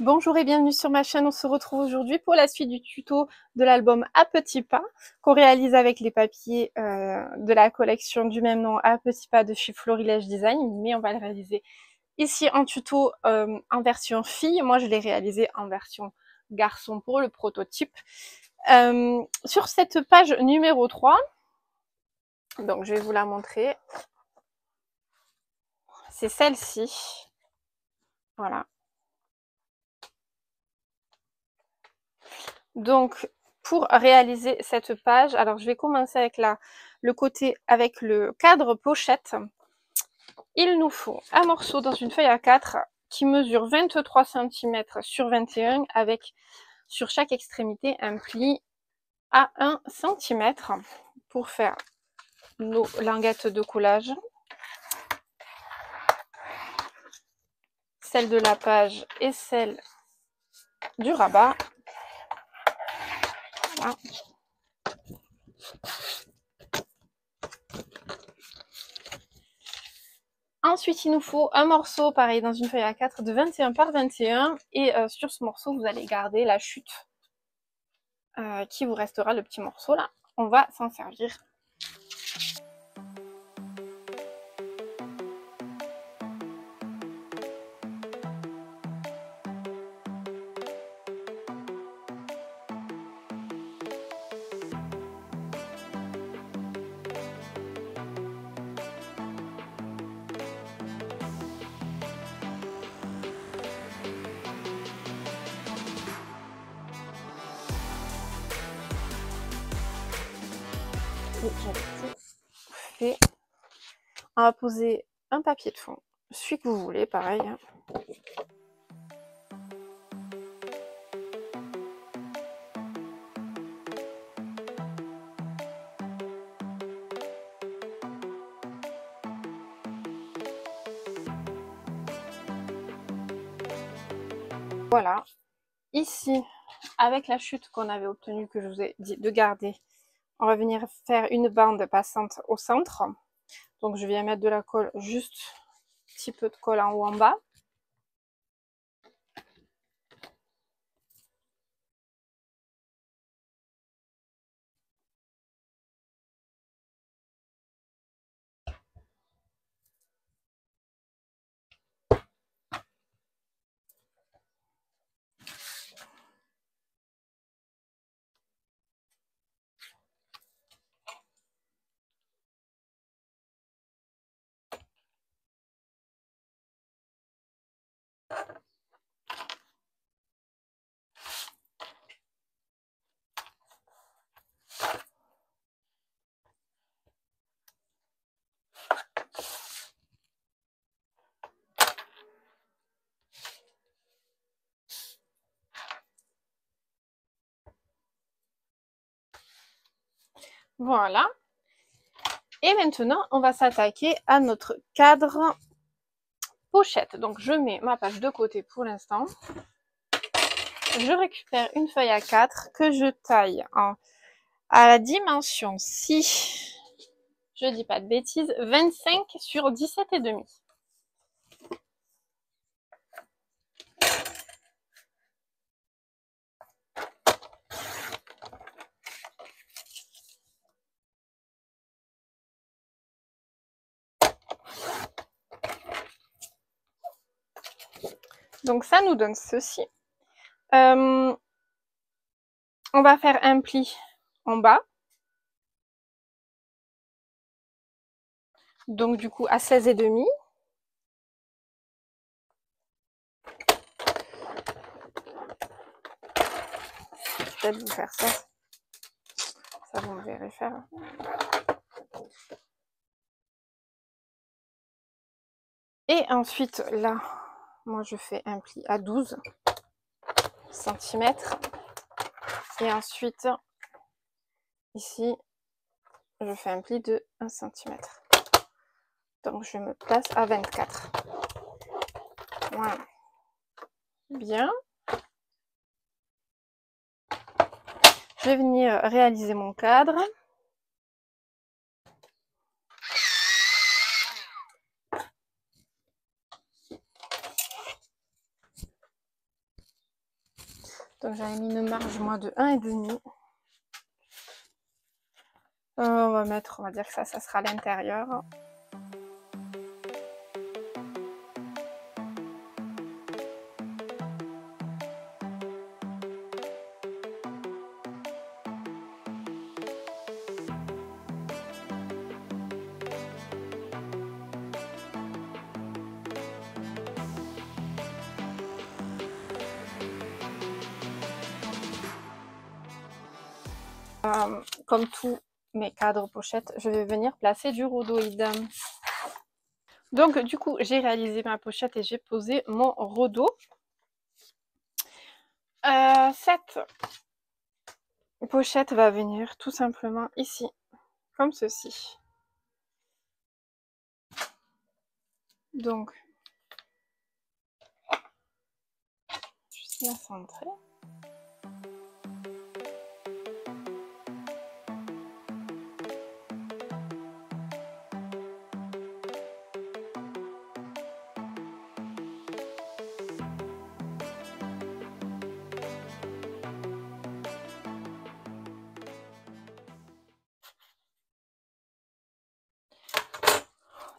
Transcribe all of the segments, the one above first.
Bonjour et bienvenue sur ma chaîne, on se retrouve aujourd'hui pour la suite du tuto de l'album À Petits Pas qu'on réalise avec les papiers de la collection du même nom À Petits Pas de chez Florilège Design, mais on va le réaliser ici en tuto en version fille. Moi je l'ai réalisé en version garçon pour le prototype. Sur cette page numéro 3, donc je vais vous la montrer, c'est celle-ci, voilà. Donc, pour réaliser cette page, alors je vais commencer avec le côté avec le cadre pochette. Il nous faut un morceau dans une feuille A4 qui mesure 23 cm sur 21 avec sur chaque extrémité un pli à 1 cm pour faire nos languettes de collage. Celle de la page et celle du rabat. Voilà. Ensuite, il nous faut un morceau, pareil, dans une feuille A4 de 21 par 21. Et sur ce morceau, vous allez garder la chute qui vous restera, le petit morceau là. On va s'en servir. J'avais tout fait. On va poser un papier de fond, celui que vous voulez, pareil. Voilà. Ici, avec la chute qu'on avait obtenue, que je vous ai dit de garder, on va venir faire une bande passante au centre. Donc je viens mettre de la colle, juste un petit peu de colle en haut en bas. Voilà. Et maintenant, on va s'attaquer à notre cadre pochette. Donc, je mets ma page de côté pour l'instant. Je récupère une feuille A4 que je taille à la dimension, si je dis pas de bêtises, 25 sur 17,5. Donc ça nous donne ceci. On va faire un pli en bas. Donc du coup à 16,5. Peut-être vous faire ça. Ça vous me verrez faire. Et ensuite là, moi je fais un pli à 12 cm. Et ensuite, ici, je fais un pli de 1 cm. Donc je me place à 24. Voilà. Bien. Je vais venir réaliser mon cadre. Donc j'avais mis une marge moi de 1,5. On va mettre, on va dire que ça sera à l'intérieur. Comme tous mes cadres pochettes, je vais venir placer du rhodoïde. Donc du coup, j'ai réalisé ma pochette et j'ai posé mon rhodo. Cette pochette va venir tout simplement ici, comme ceci. Donc, juste la centrer.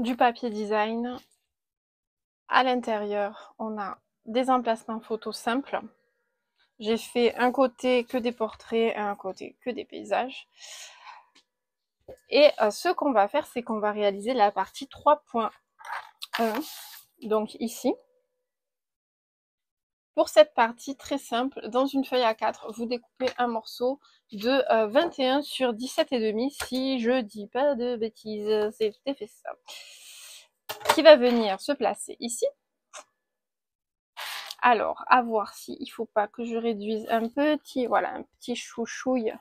Du papier design. À l'intérieur, on a des emplacements photos simples. J'ai fait un côté que des portraits et un côté que des paysages. Et ce qu'on va faire, c'est qu'on va réaliser la partie 3.1. Donc ici. Pour cette partie très simple, dans une feuille A4, vous découpez un morceau de 21 sur 17,5, si je dis pas de bêtises, c'est tout à fait ça. Qui va venir se placer ici. Alors, à voir si il faut pas que je réduise un petit, voilà, un petit chouchouille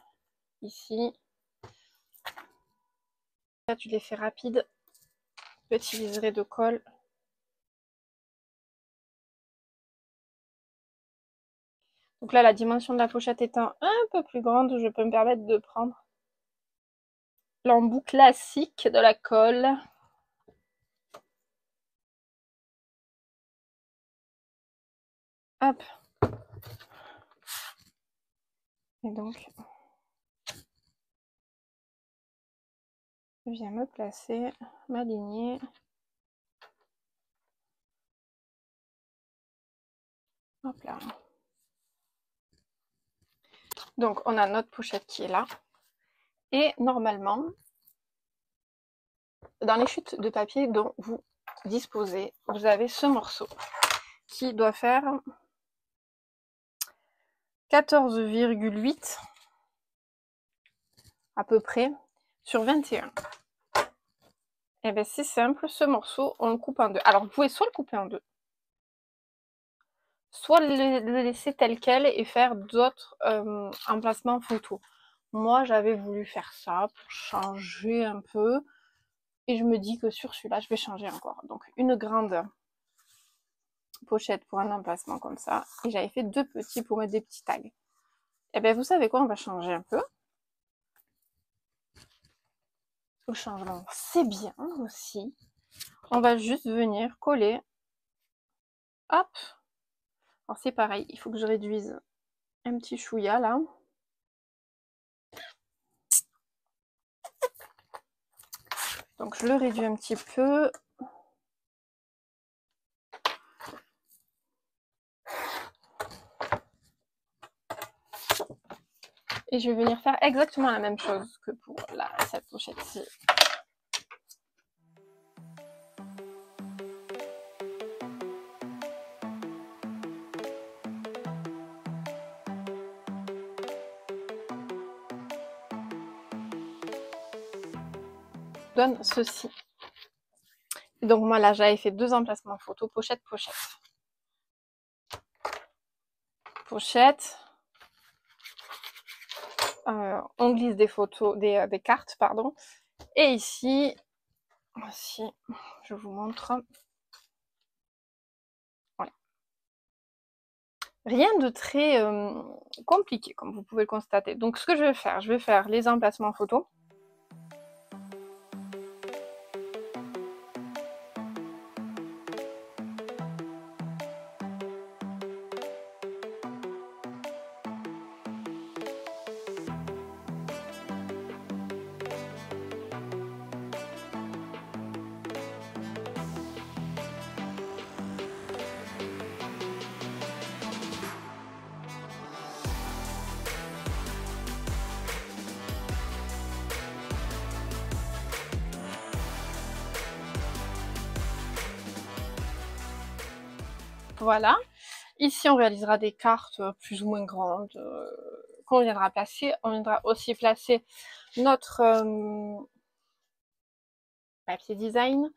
ici. Là, tu les fais rapides. Petit liseré de colle. Donc là, la dimension de la pochette étant un peu plus grande, je peux me permettre de prendre l'embout classique de la colle. Hop. Et donc, je viens me placer, m'aligner. Hop là. Donc, on a notre pochette qui est là. Et normalement, dans les chutes de papier dont vous disposez, vous avez ce morceau qui doit faire 14,8 à peu près sur 21. Et bien c'est simple, ce morceau, on le coupe en deux. Alors, vous pouvez soit le couper en deux, soit le laisser tel quel et faire d'autres emplacements photo. Moi, j'avais voulu faire ça pour changer un peu. Et je me dis que sur celui-là, je vais changer encore. Donc, une grande pochette pour un emplacement comme ça. Et j'avais fait deux petits pour mettre des petits tags. Et bien, vous savez quoi, on va changer un peu. Le changement, c'est bien aussi. On va juste venir coller. Hop. Alors, c'est pareil, il faut que je réduise un petit chouïa là. Donc, je le réduis un petit peu. Et je vais venir faire exactement la même chose que pour cette pochette-ci. Donne ceci. Et donc moi là j'avais fait deux emplacements photo, pochette, pochette. Pochette. On glisse des photos, des cartes, pardon. Et ici, aussi, je vous montre. Voilà. Rien de très compliqué, comme vous pouvez le constater. Donc ce que je vais faire les emplacements photos. Voilà. Ici, on réalisera des cartes plus ou moins grandes qu'on viendra placer. On viendra aussi placer notre papier design.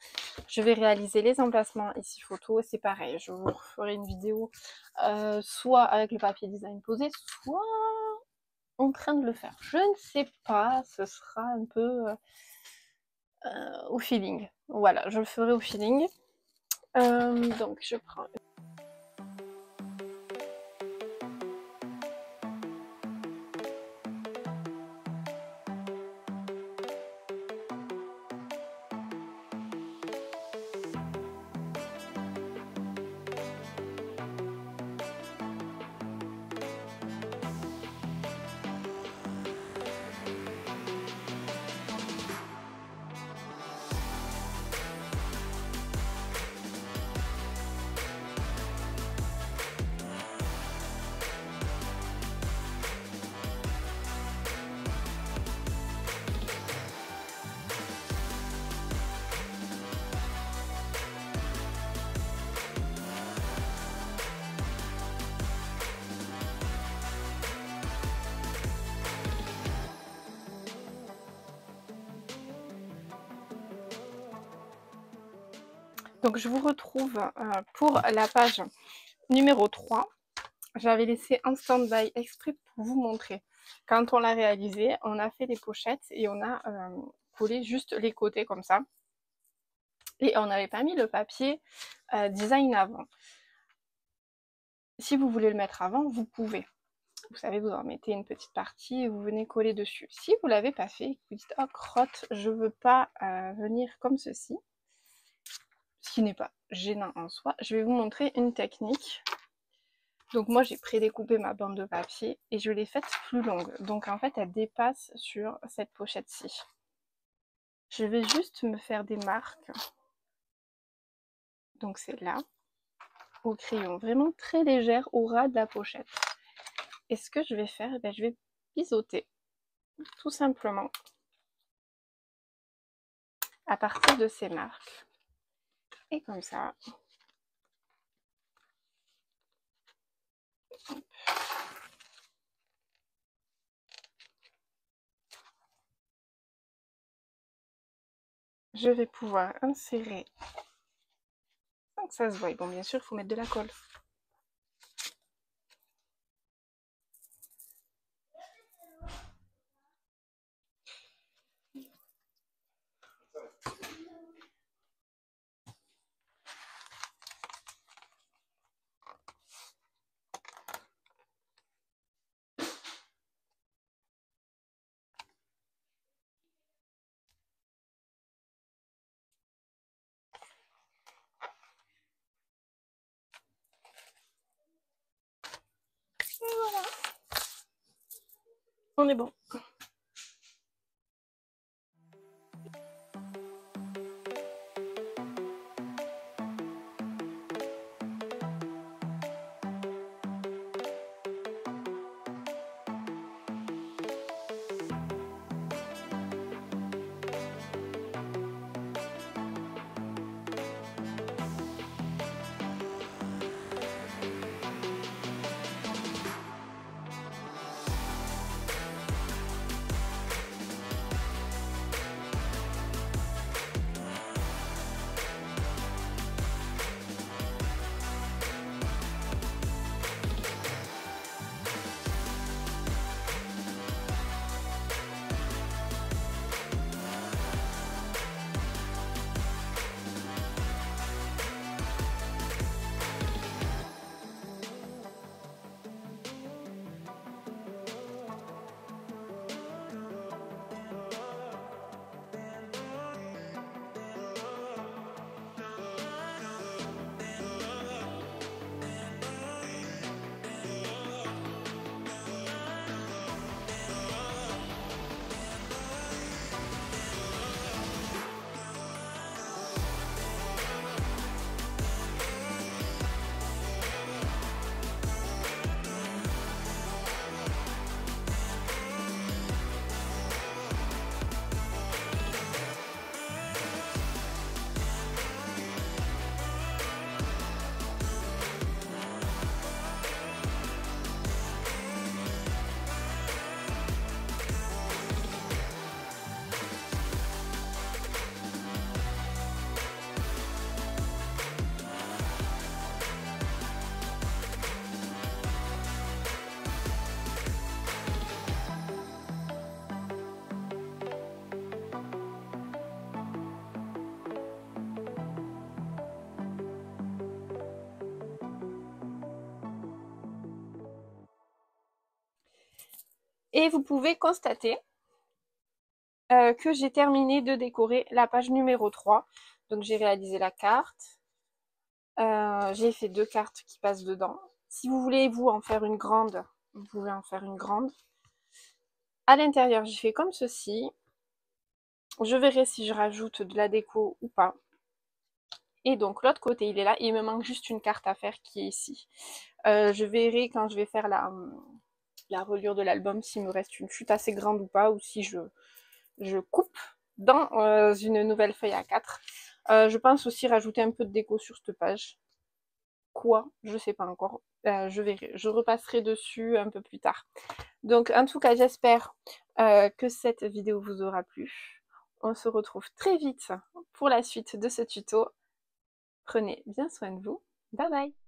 Je vais réaliser les emplacements ici photo. C'est pareil, je vous ferai une vidéo soit avec le papier design posé, soit en train de le faire. Je ne sais pas, ce sera un peu au feeling. Voilà, je le ferai au feeling. Donc je prends... Donc je vous retrouve pour la page numéro 3. J'avais laissé un stand-by exprès pour vous montrer. Quand on l'a réalisé, on a fait des pochettes et on a collé juste les côtés comme ça. Et on n'avait pas mis le papier design avant. Si vous voulez le mettre avant, vous pouvez. Vous savez, vous en mettez une petite partie et vous venez coller dessus. Si vous ne l'avez pas fait, vous dites « Oh crotte, je ne veux pas venir comme ceci », ce qui n'est pas gênant en soi, je vais vous montrer une technique. Donc moi j'ai prédécoupé ma bande de papier et je l'ai faite plus longue. Donc en fait elle dépasse sur cette pochette-ci. Je vais juste me faire des marques. Donc c'est là, au crayon, vraiment très légère au ras de la pochette. Et ce que je vais faire, je vais biseauter, tout simplement, à partir de ces marques. Et comme ça, je vais pouvoir insérer sans que ça se voie. Bon, bien sûr, il faut mettre de la colle. Et voilà, on est bon. Et vous pouvez constater que j'ai terminé de décorer la page numéro 3. Donc j'ai réalisé la carte. J'ai fait 2 cartes qui passent dedans. Si vous voulez, vous, en faire une grande, vous pouvez en faire une grande. À l'intérieur, j'ai fait comme ceci. Je verrai si je rajoute de la déco ou pas. Et donc l'autre côté, il est là. Il me manque juste une carte à faire qui est ici. Je verrai quand je vais faire la reliure de l'album s'il me reste une chute assez grande ou pas, ou si je coupe dans une nouvelle feuille A4. Je pense aussi rajouter un peu de déco sur cette page. Quoi? Je sais pas encore. Je verrai. Je repasserai dessus un peu plus tard. Donc en tout cas, j'espère que cette vidéo vous aura plu. On se retrouve très vite pour la suite de ce tuto. Prenez bien soin de vous. Bye bye!